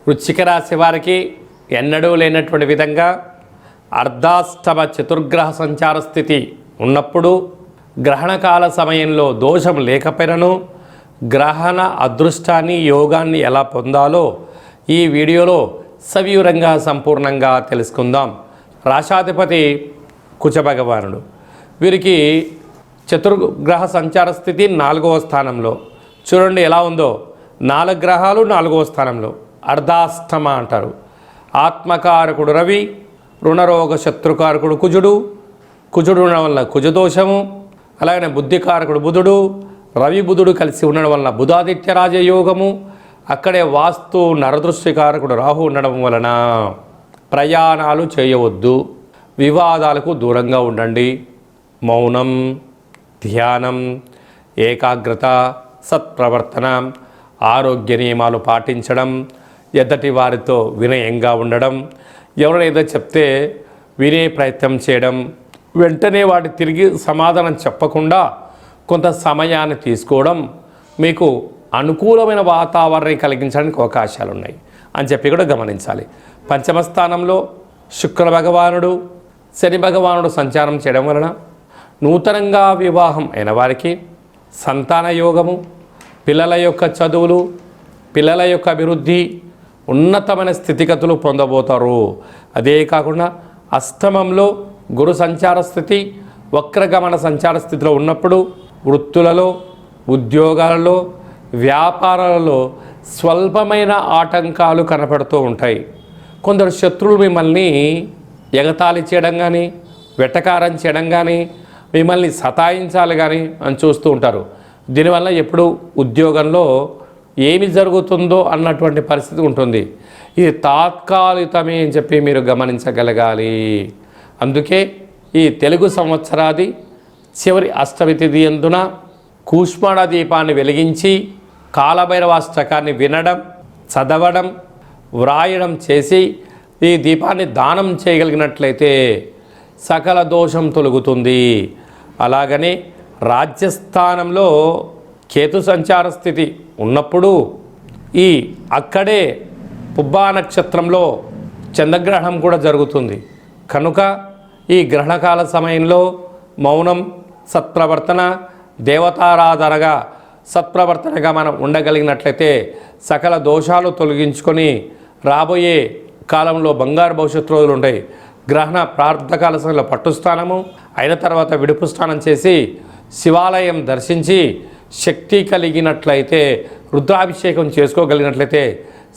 వృశ్చిక రాశి వారికి ఎన్నడూ లేనటువంటి విధంగా అర్ధాష్టమ చతుర్గ్రహ సంచార స్థితి ఉన్నప్పుడు గ్రహణకాల సమయంలో దోషం లేకపోయినను గ్రహణ అదృష్టాన్ని యోగాన్ని ఎలా పొందాలో ఈ వీడియోలో సవివరంగా సంపూర్ణంగా తెలుసుకుందాం. రాశాధిపతి కుజ భగవానుడు, వీరికి చతుర్గ్రహ సంచార స్థితి 4వ స్థానంలో. చూడండి ఎలా ఉందో, 4 గ్రహాలు 4వ స్థానంలో. అర్ధాష్టమ అంటారు. ఆత్మకారకుడు రవి, రుణరోగ శత్రుకారకుడు కుజుడు, కుజుడు ఉండడం వల్ల కుజదోషము, అలాగనే బుద్ధికారకుడు బుధుడు, రవి బుధుడు కలిసి ఉండడం వలన బుధాదిత్య రాజయోగము, అక్కడే వాస్తు నరదృష్టికారకుడు రాహు ఉండడం వలన ప్రయాణాలు చేయవద్దు, వివాదాలకు దూరంగా ఉండండి, మౌనం, ధ్యానం, ఏకాగ్రత, సత్ప్రవర్తన, ఆరోగ్య నియమాలు పాటించడం, ఎద్దటి వారితో వినయంగా ఉండడం, ఎవరైనా ఏదో చెప్తే వినే ప్రయత్నం చేయడం, వెంటనే వాటి తిరిగి సమాధానం చెప్పకుండా కొంత సమయాన్ని తీసుకోవడం మీకు అనుకూలమైన వాతావరణం కలిగించడానికి అవకాశాలు ఉన్నాయి అని చెప్పి కూడా గమనించాలి. పంచమ స్థానంలో శుక్ర భగవానుడు, శని భగవానుడు సంచారం చేయడం వలన నూతనంగా వివాహం అయిన వారికి సంతాన యోగము, పిల్లల యొక్క చదువులు, పిల్లల యొక్క అభివృద్ధి, ఉన్నతమైన స్థితిగతులు పొందబోతారు. అదే కాకుండా అష్టమంలో గురు సంచార స్థితి, వక్రగమన సంచార స్థితిలో ఉన్నప్పుడు వృత్తులలో, ఉద్యోగాలలో, వ్యాపారాలలో స్వల్పమైన ఆటంకాలు కనపడుతూ ఉంటాయి. కొందరు శత్రువులు మిమ్మల్ని ఎగతాళి చేయడం కానీ, వెటకారం చేయడం కానీ, మిమ్మల్ని సతాయించాలి కానీ అని చూస్తూ ఉంటారు. దీనివల్ల ఎప్పుడు ఉద్యోగంలో ఏమి జరుగుతుందో అన్నటువంటి పరిస్థితి ఉంటుంది. ఇది తాత్కాలికమే అని చెప్పి మీరు గమనించగలగాలి. అందుకే ఈ తెలుగు సంవత్సరాది చివరి అష్టమి తిథి యందున కూష్మాండ దీపాన్ని వెలిగించి కాలభైరవాష్టకాన్ని వినడం, చదవడం, వ్రాయడం చేసి ఈ దీపాన్ని దానం చేయగలిగినట్లయితే సకల దోషం తొలగుతుంది. అలాగనే రాజ్యస్థానంలో కేతు సంచార స్థితి ఉన్నప్పుడు అక్కడే పుబ్బా నక్షత్రంలో చంద్రగ్రహణం కూడా జరుగుతుంది. కనుక ఈ గ్రహణకాల సమయంలో మౌనం, సత్ప్రవర్తన, దేవతారాధనగా సత్ప్రవర్తనగా మనం ఉండగలిగినట్లయితే సకల దోషాలు తొలగించుకొని రాబోయే కాలంలో బంగారు భవిష్యత్తు రోజులు ఉంటాయి. గ్రహణ ప్రార్థకాల సమయంలో పట్టుస్థానము అయిన తర్వాత విడుపు స్నానం చేసి శివాలయం దర్శించి శక్తి కలిగినట్లయితే రుద్రాభిషేకం చేసుకోగలిగినట్లయితే